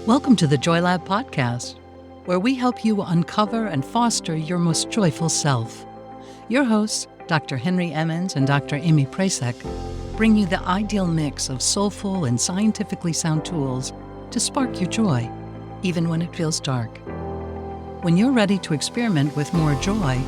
Welcome to the Joy Lab podcast, where we help you uncover and foster your most joyful self. Your hosts, Dr. Henry Emmons and Dr. Amy Prasek, bring you the ideal mix of soulful and scientifically sound tools to spark your joy, even when it feels dark. When you're ready to experiment with more joy,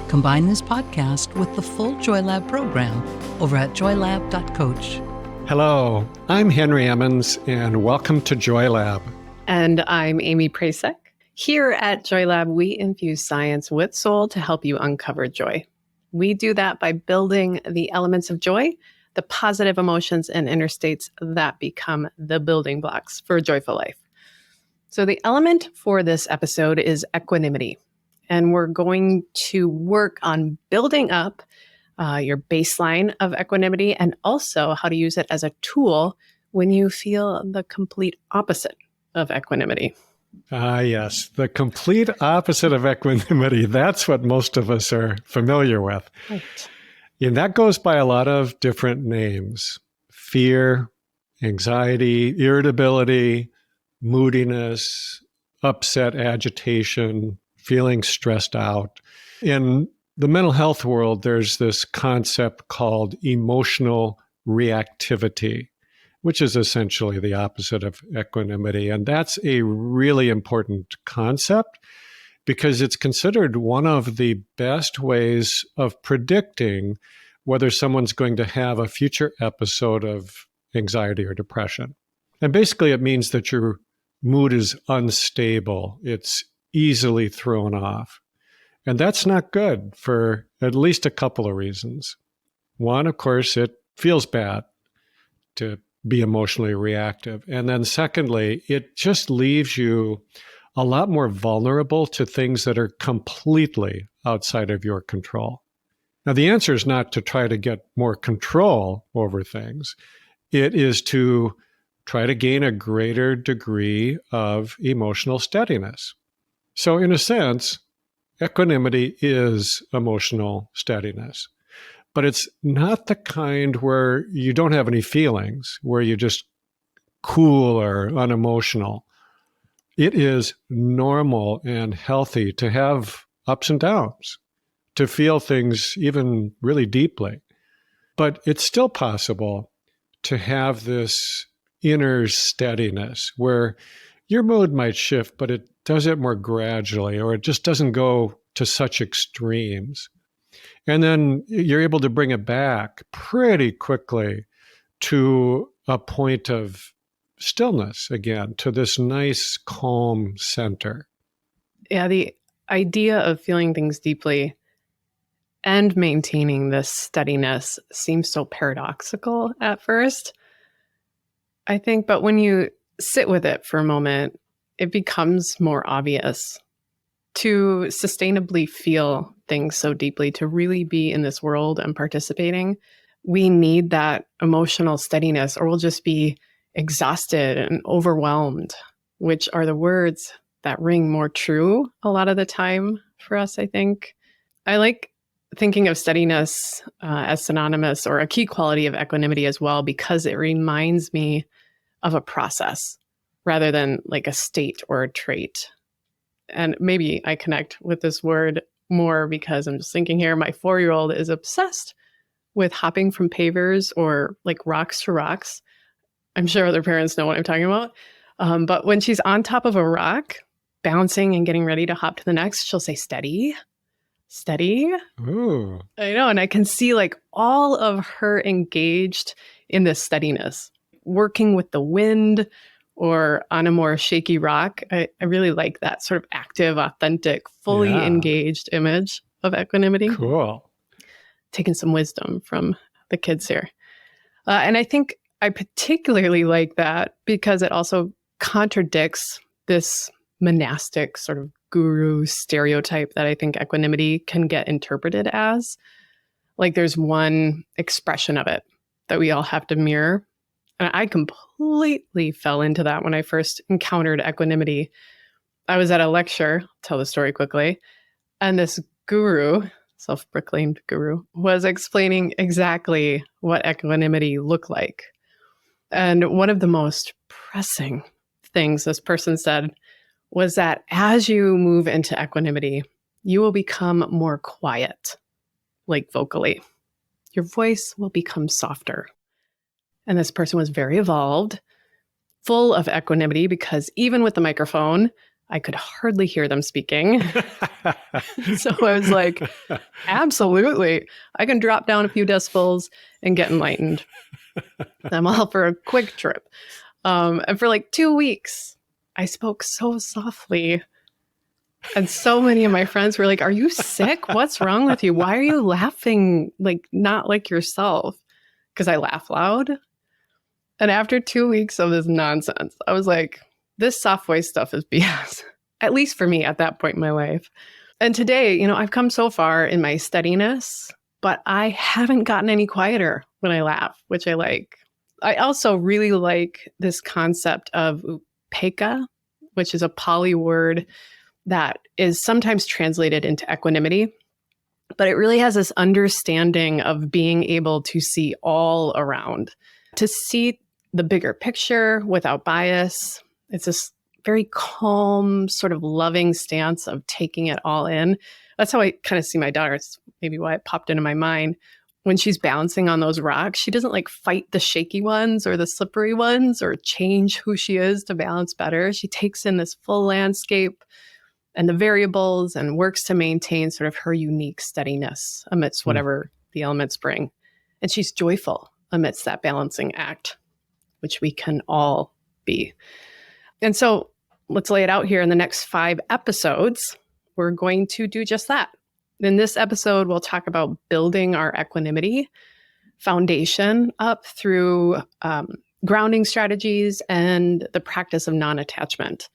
combine this podcast with the full Joy Lab program over at joylab.coach. Hello, I'm Henry Emmons, and welcome to Joy Lab. And I'm Amy Prasek. Here at Joy Lab, we infuse science with soul to help you uncover joy. We do that by building the elements of joy, the positive emotions and inner states that become the building blocks for a joyful life. So the element for this episode is equanimity. And we're going to work on building up your baseline of equanimity and also how to use it as a tool when you feel the complete opposite of equanimity. Yes, the complete opposite of equanimity. That's what most of us are familiar with. Right. And that goes by a lot of different names: fear, anxiety, irritability, moodiness, upset, agitation, feeling stressed out. In the mental health world, there's this concept called emotional reactivity, which is essentially the opposite of equanimity. And that's a really important concept because it's considered one of the best ways of predicting whether someone's going to have a future episode of anxiety or depression. And basically, it means that your mood is unstable. It's easily thrown off. And that's not good for at least a couple of reasons. One, of course, it feels bad to be emotionally reactive. And then secondly, it just leaves you a lot more vulnerable to things that are completely outside of your control. Now, the answer is not to try to get more control over things. It is to try to gain a greater degree of emotional steadiness. So in a sense, equanimity is emotional steadiness. But it's not the kind where you don't have any feelings, where you're just cool or unemotional. It is normal and healthy to have ups and downs, to feel things even really deeply. But it's still possible to have this inner steadiness where your mood might shift, but it does it more gradually, or it just doesn't go to such extremes. And then you're able to bring it back pretty quickly to a point of stillness again, to this nice, calm center. Yeah, the idea of feeling things deeply and maintaining this steadiness seems so paradoxical at first, I think. But when you sit with it for a moment, it becomes more obvious. To sustainably feel things so deeply, to really be in this world and participating, we need that emotional steadiness, or we'll just be exhausted and overwhelmed, which are the words that ring more true a lot of the time for us, I think. I like thinking of steadiness as synonymous or a key quality of equanimity as well, because it reminds me of a process rather than like a state or a trait. And maybe I connect with this word more because I'm just thinking here, my 4-year-old is obsessed with hopping from pavers or like rocks to rocks. I'm sure other parents know what I'm talking about. But when she's on top of a rock, bouncing and getting ready to hop to the next, she'll say, steady, steady. Ooh. I know. And I can see like all of her engaged in this steadiness, working with the wind, or on a more shaky rock. I really like that sort of active, authentic, fully engaged image of equanimity. Cool. Taking some wisdom from the kids here. And I think I particularly like that because it also contradicts this monastic sort of guru stereotype that I think equanimity can get interpreted as. Like there's one expression of it that we all have to mirror. And I completely fell into that when I first encountered equanimity. I was at a lecture, tell the story quickly, and this guru, self-proclaimed guru, was explaining exactly what equanimity looked like. And one of the most pressing things this person said was that as you move into equanimity, you will become more quiet, like vocally. Your voice will become softer. And this person was very evolved, full of equanimity, because even with the microphone, I could hardly hear them speaking. So I was like, absolutely. I can drop down a few decibels and get enlightened. I'm all for a quick trip. And for like 2 weeks, I spoke so softly. And so many of my friends were like, are you sick? What's wrong with you? Why are you laughing like not like yourself? Because I laugh loud. And after 2 weeks of this nonsense, I was like, this soft voice stuff is BS, at least for me at that point in my life. And today, I've come so far in my steadiness, but I haven't gotten any quieter when I laugh, which I like. I also really like this concept of upekkha, which is a Pali word that is sometimes translated into equanimity, but it really has this understanding of being able to see all around, to see the bigger picture without bias. It's this very calm, sort of loving stance of taking it all in. That's how I kind of see my daughter. It's maybe why it popped into my mind. When she's bouncing on those rocks, she doesn't like fight the shaky ones or the slippery ones or change who she is to balance better. She takes in this full landscape and the variables and works to maintain sort of her unique steadiness amidst whatever the elements bring. And she's joyful amidst that balancing act, which we can all be. And so let's lay it out here in the next 5 episodes. We're going to do just that. In this episode, we'll talk about building our equanimity foundation up through grounding strategies and the practice of non-attachment.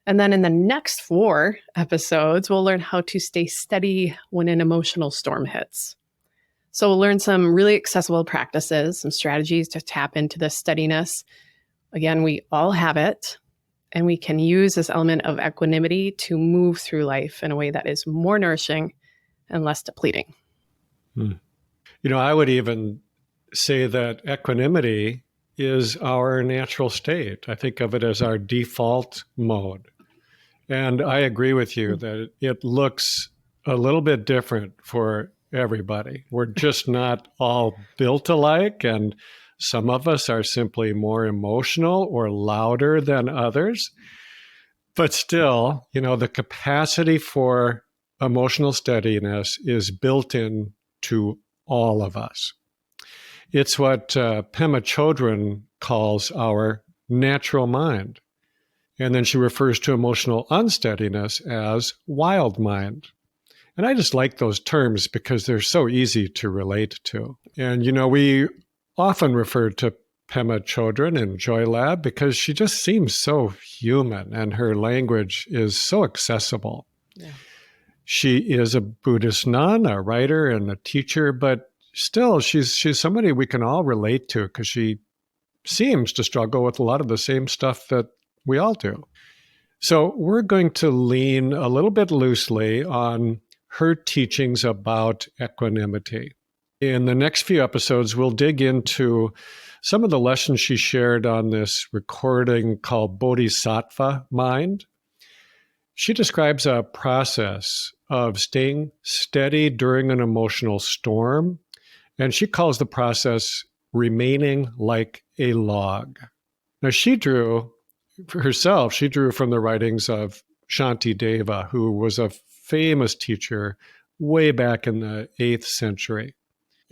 And then in the next 4 episodes, we'll learn how to stay steady when an emotional storm hits. So we'll learn some really accessible practices, some strategies to tap into this steadiness. Again, we all have it, and we can use this element of equanimity to move through life in a way that is more nourishing and less depleting. I would even say that equanimity is our natural state. I think of it as our default mode. And I agree with you that it looks a little bit different for everybody. We're just not all built alike, and some of us are simply more emotional or louder than others. But still, the capacity for emotional steadiness is built in to all of us. It's what Pema Chodron calls our natural mind. And then she refers to emotional unsteadiness as wild mind. And I just like those terms because they're so easy to relate to. And, we often refer to Pema Chodron in Joy Lab because she just seems so human and her language is so accessible. Yeah. She is a Buddhist nun, a writer, and a teacher, but still she's somebody we can all relate to because she seems to struggle with a lot of the same stuff that we all do. So we're going to lean a little bit loosely on her teachings about equanimity. In the next few episodes, we'll dig into some of the lessons she shared on this recording called Bodhisattva Mind. She describes a process of staying steady during an emotional storm, and she calls the process remaining like a log. Now, she drew from the writings of Shantideva, who was a famous teacher way back in the 8th century.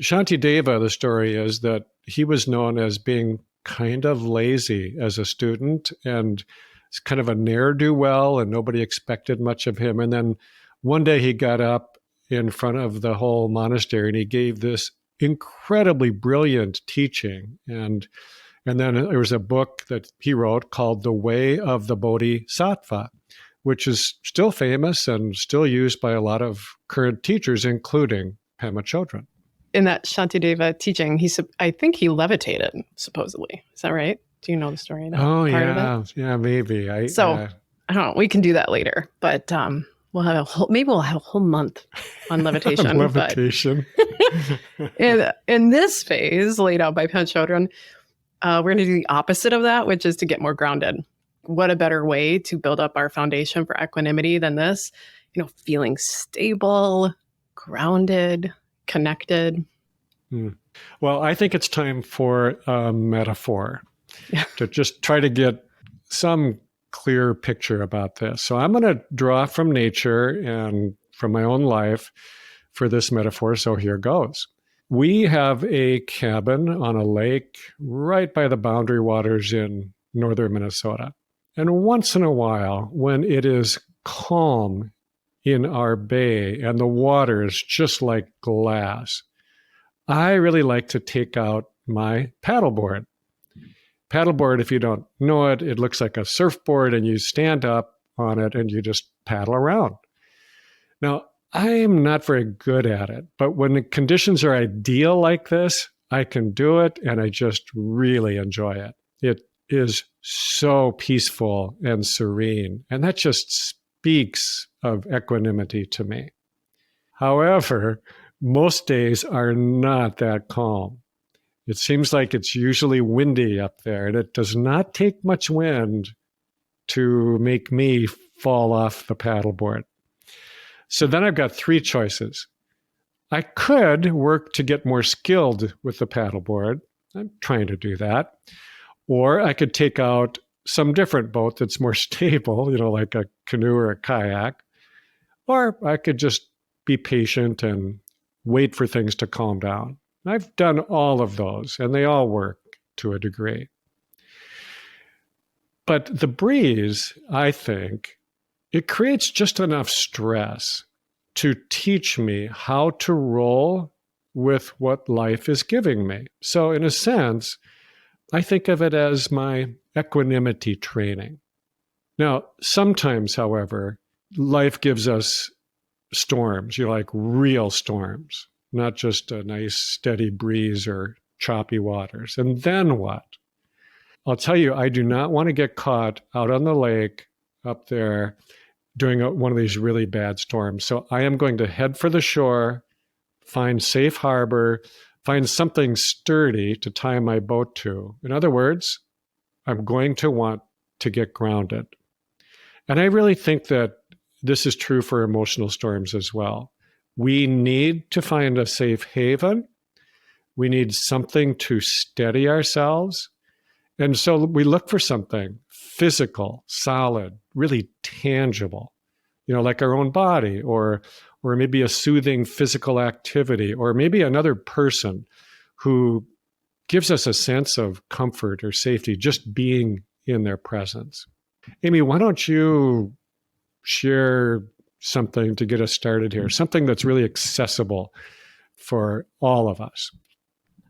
Shantideva, the story is that he was known as being kind of lazy as a student and kind of a ne'er-do-well, and nobody expected much of him. And then one day he got up in front of the whole monastery and he gave this incredibly brilliant teaching. And then there was a book that he wrote called The Way of the Bodhisattva, which is still famous and still used by a lot of current teachers, including Pema Chodron. In that Shantideva teaching, I think he levitated, supposedly. Is that right? Do you know the story? Oh, yeah. Yeah, maybe. I don't know. We can do that later. But we'll have a whole month on levitation. Levitation. in this phase laid out by Pema Chodron, we're going to do the opposite of that, which is to get more grounded. what a better way to build up our foundation for equanimity than this? Feeling stable, grounded, connected. Well, I think it's time for a metaphor to just try to get some clear picture about this. So I'm going to draw from nature and from my own life for this metaphor. So here goes. We have a cabin on a lake right by the boundary waters in northern Minnesota. And once in a while, when it is calm in our bay and the water is just like glass, I really like to take out my paddleboard. Paddleboard, if you don't know it, it looks like a surfboard and you stand up on it and you just paddle around. Now, I'm not very good at it, but when the conditions are ideal like this, I can do it and I just really enjoy it. It is so peaceful and serene, and that just speaks of equanimity to me. However, most days are not that calm. It seems like it's usually windy up there, and it does not take much wind to make me fall off the paddleboard. So then I've got three choices. I could work to get more skilled with the paddleboard. I'm trying to do that. Or I could take out some different boat that's more stable, like a canoe or a kayak. Or I could just be patient and wait for things to calm down. I've done all of those, and they all work to a degree. But the breeze, I think, it creates just enough stress to teach me how to roll with what life is giving me. So in a sense, I think of it as my equanimity training. Now, sometimes, however, life gives us storms, like real storms, not just a nice steady breeze or choppy waters. And then what? I'll tell you, I do not want to get caught out on the lake up there during one of these really bad storms. So I am going to head for the shore, find safe harbor, find something sturdy to tie my boat to. In other words, I'm going to want to get grounded. And I really think that this is true for emotional storms as well. We need to find a safe haven. We need something to steady ourselves. And so we look for something physical, solid, really tangible, like our own body, or maybe a soothing physical activity, or maybe another person who gives us a sense of comfort or safety just being in their presence. Amy, why don't you share something to get us started here, something that's really accessible for all of us?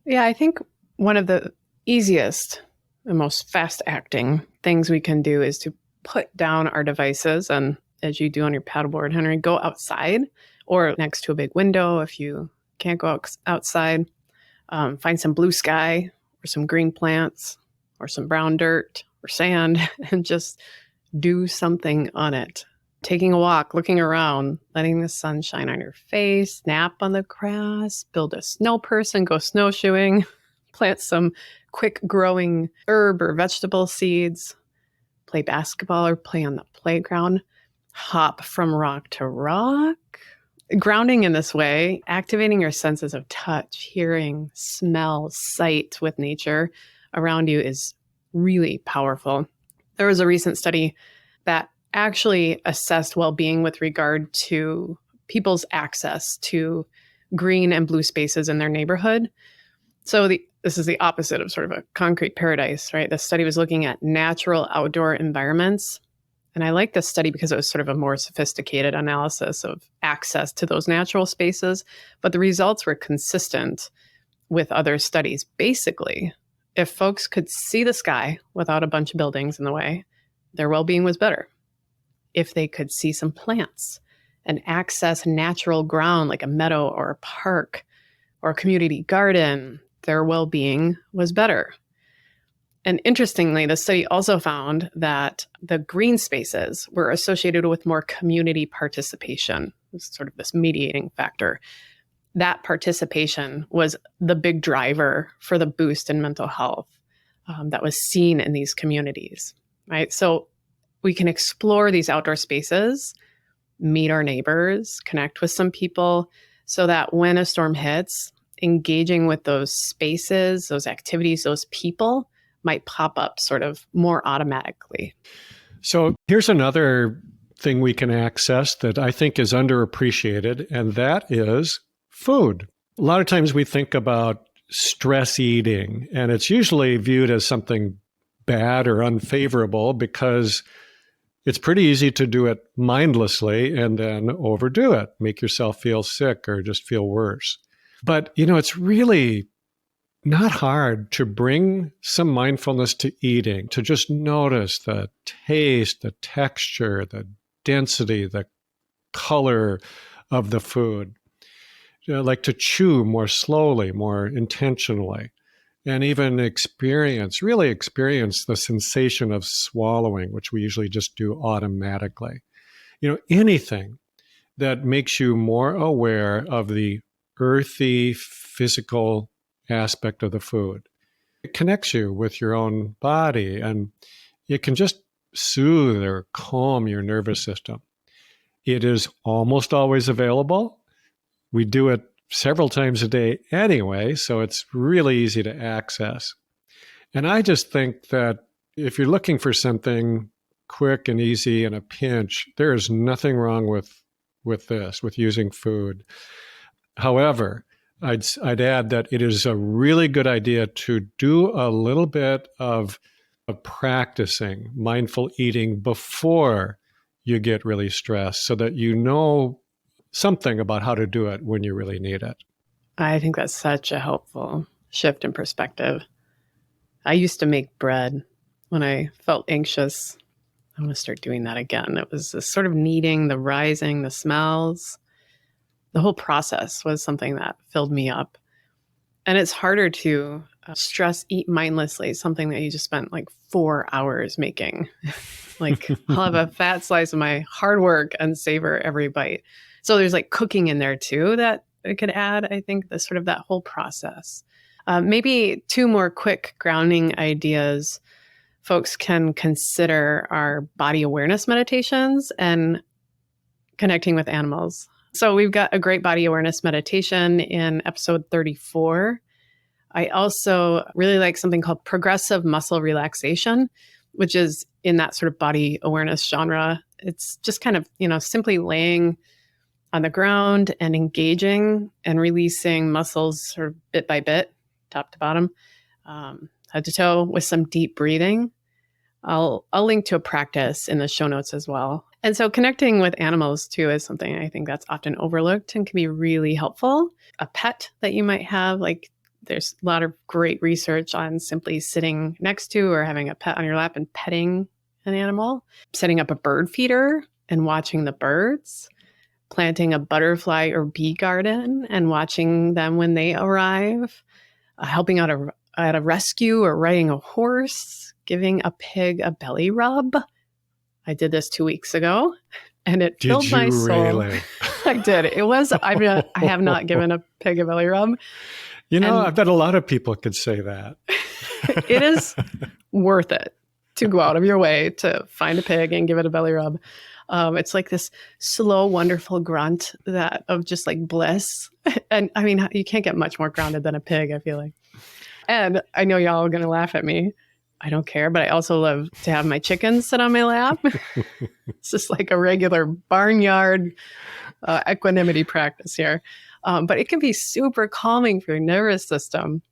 Yeah, I think one of the easiest and most fast-acting things we can do is to put down our devices, and as you do on your paddleboard, Henry, go outside or next to a big window if you can't go outside. Find some blue sky or some green plants or some brown dirt or sand and just do something on it. Taking a walk, looking around, letting the sun shine on your face, nap on the grass, build a snow person, go snowshoeing, plant some quick growing herb or vegetable seeds, play basketball or play on the playground, hop from rock to rock. Grounding in this way, activating your senses of touch, hearing, smell, sight with nature around you is really powerful. There was a recent study that actually assessed well-being with regard to people's access to green and blue spaces in their neighborhood. So this is the opposite of sort of a concrete paradise, right? The study was looking at natural outdoor environments. And I like this study because it was sort of a more sophisticated analysis of access to those natural spaces. But the results were consistent with other studies. Basically, if folks could see the sky without a bunch of buildings in the way, their well-being was better. If they could see some plants and access natural ground like a meadow or a park or a community garden, their well-being was better. And interestingly, the study also found that the green spaces were associated with more community participation, sort of this mediating factor. That participation was the big driver for the boost in mental health that was seen in these communities. right? So we can explore these outdoor spaces, meet our neighbors, connect with some people, so that when a storm hits, engaging with those spaces, those activities, those people might pop up sort of more automatically. So here's another thing we can access that I think is underappreciated, and that is food. A lot of times we think about stress eating, and it's usually viewed as something bad or unfavorable because it's pretty easy to do it mindlessly and then overdo it, make yourself feel sick or just feel worse. But, it's really not hard to bring some mindfulness to eating, to just notice the taste, the texture, the density, the color of the food. Like to chew more slowly, more intentionally, and even really experience the sensation of swallowing, which we usually just do automatically. Anything that makes you more aware of the earthy, physical aspect of the food. It connects you with your own body, and it can just soothe or calm your nervous system. It is almost always available. We do it several times a day anyway, so it's really easy to access. And I just think that if you're looking for something quick and easy in a pinch, there is nothing wrong with using food. However, I'd add that it is a really good idea to do a little bit of practicing mindful eating before you get really stressed, so that you know something about how to do it when you really need it. I think that's such a helpful shift in perspective. I used to make bread when I felt anxious. I want to start doing that again. It was this sort of kneading, the rising, the smells. The whole process was something that filled me up. And it's harder to eat mindlessly, something that you just spent like 4 hours making. Like, I'll have a fat slice of my hard work and savor every bite. So there's like cooking in there too that it could add, I think, the sort of that whole process. Maybe 2 more quick grounding ideas folks can consider are body awareness meditations and connecting with animals. So we've got a great body awareness meditation in episode 34. I also really like something called progressive muscle relaxation, which is in that sort of body awareness genre. It's just kind of, simply laying on the ground and engaging and releasing muscles sort of bit by bit, top to bottom, head to toe, with some deep breathing. I'll link to a practice in the show notes as well. And so connecting with animals too is something I think that's often overlooked and can be really helpful. A pet that you might have, like there's a lot of great research on simply sitting next to or having a pet on your lap and petting an animal, setting up a bird feeder and watching the birds, planting a butterfly or bee garden and watching them when they arrive, helping out at a rescue or riding a horse, giving a pig a belly rub. I did this 2 weeks ago and it filled my soul. Really? I did. I have not given a pig a belly rub. I bet a lot of people could say that. It is worth it to go out of your way to find a pig and give it a belly rub. It's like this slow, wonderful grunt of just like bliss. And I mean, you can't get much more grounded than a pig, I feel like. And I know y'all are going to laugh at me. I don't care, but I also love to have my chickens sit on my lap. It's just like a regular barnyard equanimity practice here. But it can be super calming for your nervous system.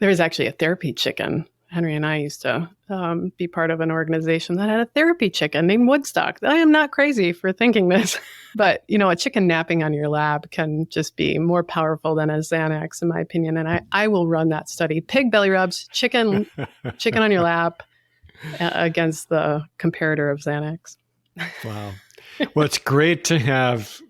There was actually a therapy chicken. Henry and I used to be part of an organization that had a therapy chicken named Woodstock. I am not crazy for thinking this, but a chicken napping on your lap can just be more powerful than a Xanax, in my opinion. And I will run that study. Pig belly rubs, chicken on your lap against the comparator of Xanax. Wow. Well, it's great to have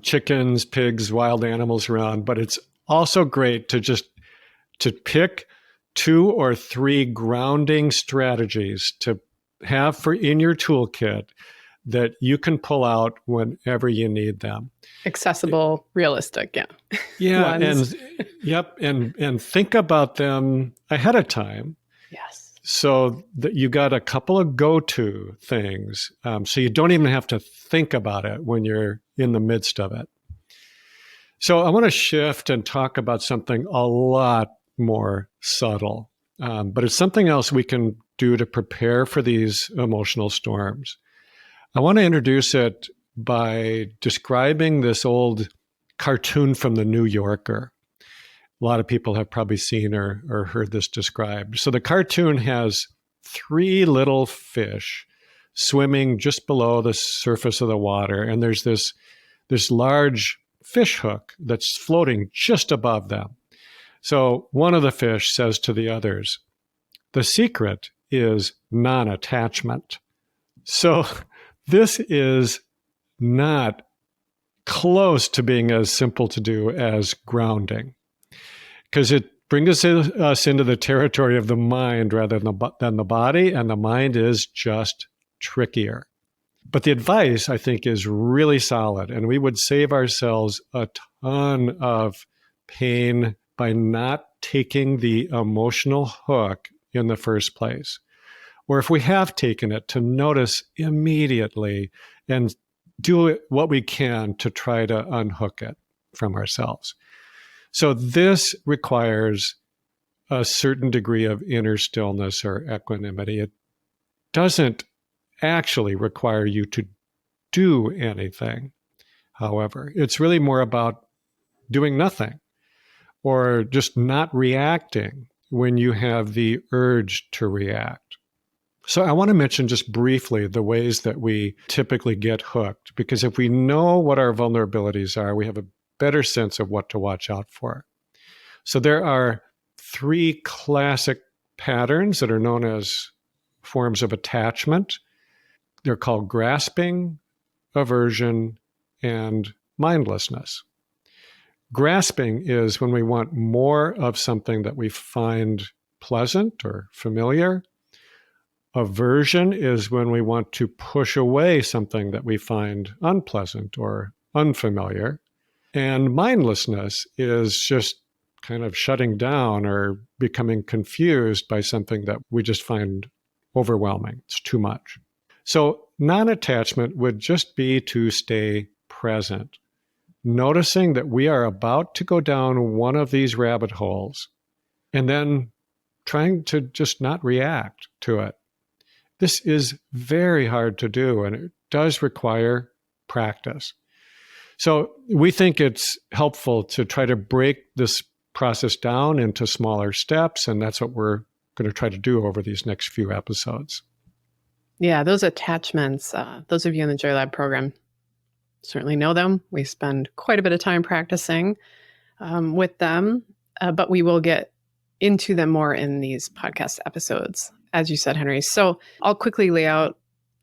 chickens, pigs, wild animals around, but it's also great to pick 2 or 3 grounding strategies to have in your toolkit that you can pull out whenever you need them. Accessible, realistic, yeah. Yeah, and think about them ahead of time. Yes. so that you got a couple of go-to things, so you don't even have to think about it when you're in the midst of it. So I want to shift and talk about something a lot more subtle, but it's something else we can do to prepare for these emotional storms. I want to introduce it by describing this old cartoon from the New Yorker. A lot of people have probably seen or heard this described. So the cartoon has 3 little fish swimming just below the surface of the water, and there's this large fish hook that's floating just above them. So one of the fish says to the others, "The secret is non-attachment." So this is not close to being as simple to do as grounding, because it brings us into the territory of the mind rather than the body, and the mind is just trickier. But the advice, I think, is really solid, and we would save ourselves a ton of pain by not taking the emotional hook in the first place. Or if we have taken it, to notice immediately and do what we can to try to unhook it from ourselves. So this requires a certain degree of inner stillness or equanimity. It doesn't actually require you to do anything. However, it's really more about doing nothing or just not reacting when you have the urge to react. So I want to mention just briefly the ways that we typically get hooked, because if we know what our vulnerabilities are, we have a better sense of what to watch out for. So there are 3 classic patterns that are known as forms of attachment. They're called grasping, aversion, and mindlessness. Grasping is when we want more of something that we find pleasant or familiar. Aversion is when we want to push away something that we find unpleasant or unfamiliar. And mindlessness is just kind of shutting down or becoming confused by something that we just find overwhelming. It's too much. So non-attachment would just be to stay present, noticing that we are about to go down one of these rabbit holes, and then trying to just not react to it. This is very hard to do, and it does require practice. So we think it's helpful to try to break this process down into smaller steps, and that's what we're going to try to do over these next few episodes. Yeah, those attachments, those of you in the Joy Lab program certainly know them. We spend quite a bit of time practicing with them, but we will get into them more in these podcast episodes, as you said, Henry. So I'll quickly lay out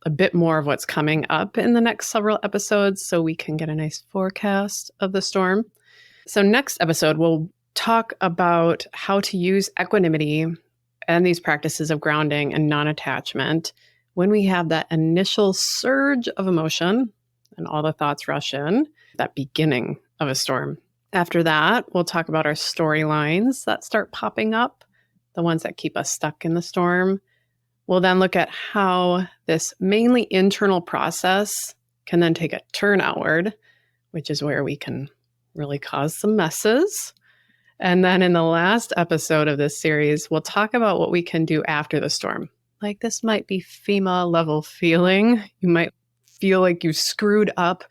a bit more of what's coming up in the next several episodes so we can get a nice forecast of the storm. So next episode, we'll talk about how to use equanimity and these practices of grounding and non-attachment when we have that initial surge of emotion and all the thoughts rush in, that beginning of a storm. After that, we'll talk about our storylines that start popping up, the ones that keep us stuck in the storm. We'll then look at how this mainly internal process can then take a turn outward, which is where we can really cause some messes. And then in the last episode of this series, we'll talk about what we can do after the storm. Like, this might be FEMA level feeling. You might feel like you screwed up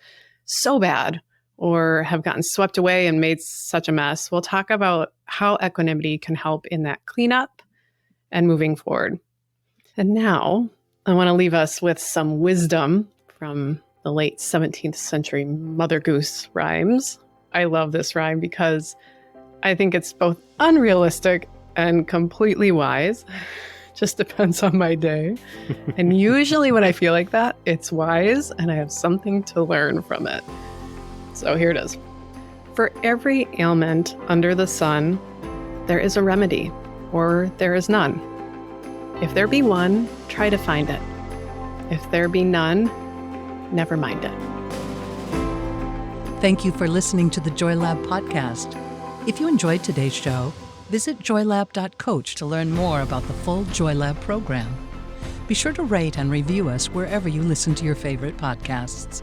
so bad or have gotten swept away and made such a mess. We'll talk about how equanimity can help in that cleanup and moving forward. And now I want to leave us with some wisdom from the late 17th century Mother Goose rhymes. I love this rhyme because I think it's both unrealistic and completely wise. Just depends on my day. And usually when I feel like that, it's wise and I have something to learn from it. So here it is. For every ailment under the sun, there is a remedy, or there is none. If there be one, try to find it. If there be none, never mind it. Thank you for listening to the Joy Lab podcast. If you enjoyed today's show, Visit joylab.coach to learn more about the full JoyLab program. Be sure to rate and review us wherever you listen to your favorite podcasts.